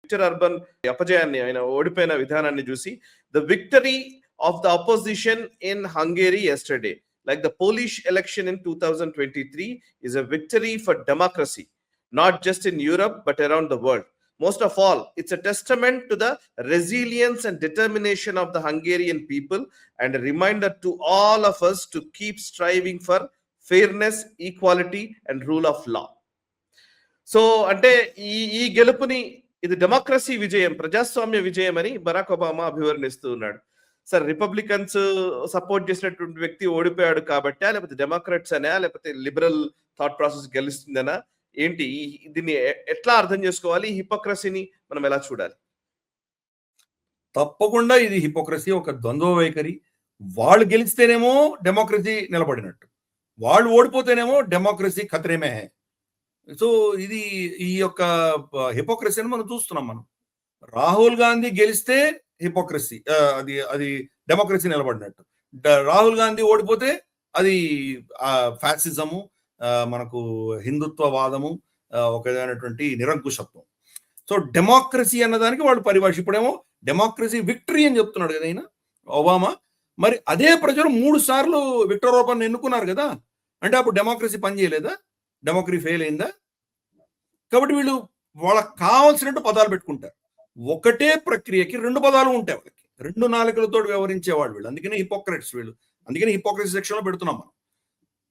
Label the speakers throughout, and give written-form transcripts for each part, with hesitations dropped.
Speaker 1: Victor urban అపజయాన్ని ఆయన ఓడిపోయిన విధానాన్ని చూసి the victory of the opposition in Hungary yesterday like the Polish election in 2023 is a victory for democracy not just in Europe but around the world. Most of all, it's a testament to the resilience and determination of the Hungarian people and a reminder to all of us to keep striving for fairness, equality and rule of law. So అంటే ఈ గెలుపుని ఇది democracy విజయం, ప్రజాస్వామ్య విజయం అని Barack Obama అభివర్ణిస్తూ ఉన్నాడు. Sir, Republicans support చేసినటువంటి వ్యక్తి ఓడిపోయాడు కాబట్టా, లేకపోతే డెమోక్రాట్స్ అనా, లేకపోతే లిబరల్ థాట్ ప్రాసెస్ గెలుస్తుందనా, ఏంటి దీన్ని ఎట్లా అర్థం చేసుకోవాలి? ఈ హిపోక్రసీని మనం ఎలా చూడాలి?
Speaker 2: తప్పకుండా ఇది హిపోక్రసీ, ఒక ద్వంద్వ వైఖరి. వాళ్ళు గెలిస్తేనేమో డెమోక్రసీ నిలబడినట్టు, వాళ్ళు ఓడిపోతేనేమో డెమోక్రసీ ఖతరేమే హై. సో ఇది ఈ యొక్క హిపోక్రసీని మనం చూస్తున్నాం. మనం రాహుల్ గాంధీ గెలిస్తే హిపోక్రసీ, అది డెమోక్రసీ నిలబడినట్టు. రాహుల్ గాంధీ ఓడిపోతే అది ఫ్యాసిజము, మనకు హిందుత్వవాదము, ఒక విధమైనటువంటి నిరంకుశత్వం. సో డెమోక్రసీ అన్నదానికి వాళ్ళు పరిభాష. ఇప్పుడేమో డెమోక్రసీ విక్టరీ అని చెప్తున్నాడు కదా ఆయన ఒబామా. మరి అదే ప్రజలు 3 సార్లు విక్టర్ ఓర్బాన్ ఎన్నుకున్నారు కదా, అంటే అప్పుడు డెమోక్రసీ పనిచేయలేదా? డెమోక్రసీ ఫెయిల్ అయిందా? కాబట్టి వీళ్ళు వాళ్ళకి కావాల్సినట్టు పదాలు పెట్టుకుంటారు. ఒకటే ప్రక్రియకి 2 పదాలు ఉంటాయి వాళ్ళకి, 2 నాలుకలతో వ్యవహరించేవాళ్ళు వీళ్ళు. అందుకనే హిపోక్రట్స్ వీళ్ళు. అందుకనే హిపోక్రసీ సెక్షన్ లో పెడుతున్నాం మనం.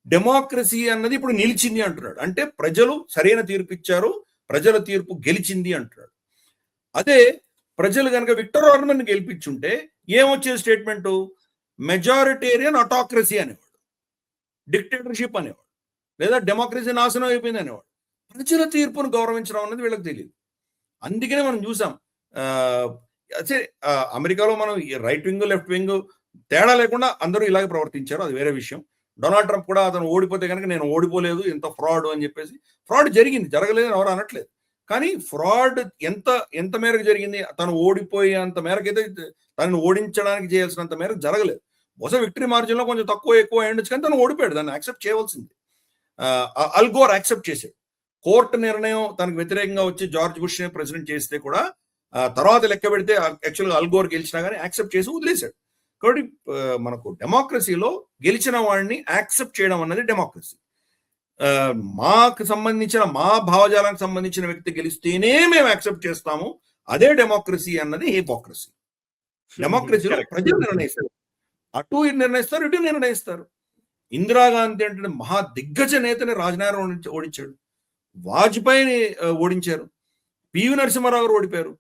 Speaker 2: డెమోక్రసీ అన్నది ఇప్పుడు నిలిచింది అంటున్నాడు, అంటే ప్రజలు సరైన తీర్పు ఇచ్చారు, ప్రజల తీర్పు గెలిచింది అంటున్నాడు. అదే ప్రజలు కనుక విక్టర్ ఓర్బాన్ గెలిపించుంటే ఏమొచ్చే స్టేట్మెంట్? మెజారిటేరియన్ అటాక్రసీ అనేవాడు, డిక్టేటర్షిప్ అనేవాడు, లేదా డెమోక్రసీ నాశనం అయిపోయింది అనేవాడు. ప్రజల తీర్పును గౌరవించడం అన్నది వీళ్ళకి తెలియదు. అందుకనే మనం చూసాం అమెరికాలో మనం రైట్ వింగ్ లెఫ్ట్ వింగ్ తేడా లేకుండా అందరూ ఇలాగే ప్రవర్తించారు, అది వేరే విషయం. డొనాల్డ్ ట్రంప్ కూడా అతను ఓడిపోతే కనుక నేను ఓడిపోలేదు, ఎంత ఫ్రాడ్ అని చెప్పేసి, ఫ్రాడ్ జరిగింది, జరగలేదు ఎవరు అనట్లేదు. కానీ ఫ్రాడ్ ఎంత మేరకు జరిగింది? తను ఓడిపోయేంత మేరకైతే తనను ఓడించడానికి చేయాల్సినంత మేరకు జరగలేదు. బహుశా విక్టరీ మార్జిన్ లో కొంచెం తక్కువ ఎక్కువ అయ్యిండొచ్చు, కానీ తను ఓడిపోయాడు, దాన్ని యాక్సెప్ట్ చేయవలసింది. అల్గోర్ యాక్సెప్ట్ చేశాడు. కోర్టు నిర్ణయం తనకు వ్యతిరేకంగా వచ్చి జార్జ్ బుష్ ప్రెసిడెంట్ చేస్తే కూడా తర్వాత లెక్క పెడితే యాక్చువల్గా అల్గోర్ గెలిచినా కానీ యాక్సెప్ట్ చేసి వదిలేశాడు. కాబట్టి మనకు డెమోక్రసీలో గెలిచిన వాడిని యాక్సెప్ట్ చేయడం అన్నది డెమోక్రసీ. మాకు సంబంధించిన మా భావజాలానికి సంబంధించిన వ్యక్తి గెలిస్తేనే మేము యాక్సెప్ట్ చేస్తాము, అదే డెమోక్రసీ అన్నది హిపోక్రసీ. డెమోక్రసీలో ప్రజలు నిర్ణయిస్తారు, అటు ఇటు నిర్ణయిస్తారు, ఇటు నిర్ణయిస్తారు. ఇందిరాగాంధీ అంటే మహా దిగ్గజ నేతని రాజనారాయణ ఓడించాడు, వాజ్పేయిని ఓడించారు, పివి నరసింహారావు గారు ఓడిపోయారు.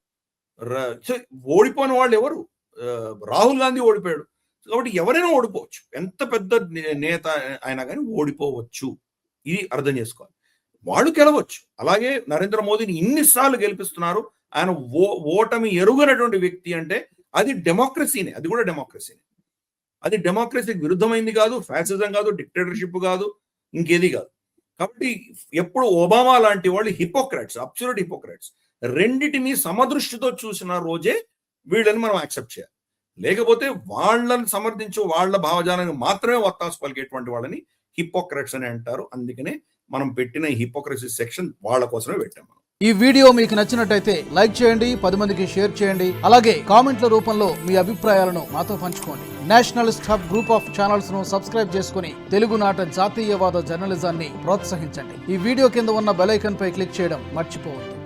Speaker 2: ఓడిపోయిన వాళ్ళు ఎవరు? రాహుల్ గాంధీ ఓడిపోయాడు. కాబట్టి ఎవరైనా ఓడిపోవచ్చు, ఎంత పెద్ద నేత అయినా కానీ ఓడిపోవచ్చు, ఇది అర్థం చేసుకోవాలి. వాళ్ళు గెలవచ్చు. అలాగే నరేంద్ర మోదీని ఇన్నిసార్లు గెలిపిస్తున్నారు. ఆయన ఓటమి ఎరుగనటువంటి వ్యక్తి అంటే అది డెమోక్రసీనే, అది కూడా డెమోక్రసీనే. అది డెమోక్రసీకి విరుద్ధమైంది కాదు, ఫ్యాసిజం కాదు, డిక్టేటర్షిప్ కాదు, ఇంకేది కాదు. కాబట్టి ఎప్పుడు ఒబామా లాంటి వాళ్ళు హిపోక్రాట్స్, అబ్సల్యూట్ హిపోక్రాట్స్, రెండిటిని సమదృష్టితో చూసిన రోజే వీళ్ళని మనం యాక్సెప్ట్ చేయాలి. లేకపోతే వాళ్ళని సమర్థించు, వాళ్ళ భావజాలాన్ని మాత్రమే వత్తాసు పలికేటువంటి వాళ్ళని హిపోక్రాట్స్ అని అంటారు. అందుకనే మనం పెట్టిన ఈ హిపోక్రసీ సెక్షన్ వాళ్ళ కోసమే పెట్టాం.
Speaker 3: ఈ వీడియో మీకు నచ్చినట్టయితే లైక్ చేయండి, 10 మందికి షేర్ చేయండి. అలాగే కామెంట్ల రూపంలో మీ అభిప్రాయాలను మాతో పంచుకోండి. Nationalist hub group of channels ను సబ్స్క్రైబ్ చేసుకుని తెలుగునాట జాతీయవాద జర్నలిజాన్ని ప్రోత్సహించండి. ఈ వీడియో కింద ఉన్న బెల్ ఐకాన్ పై క్లిక్ చేయడం మర్చిపోవద్దు.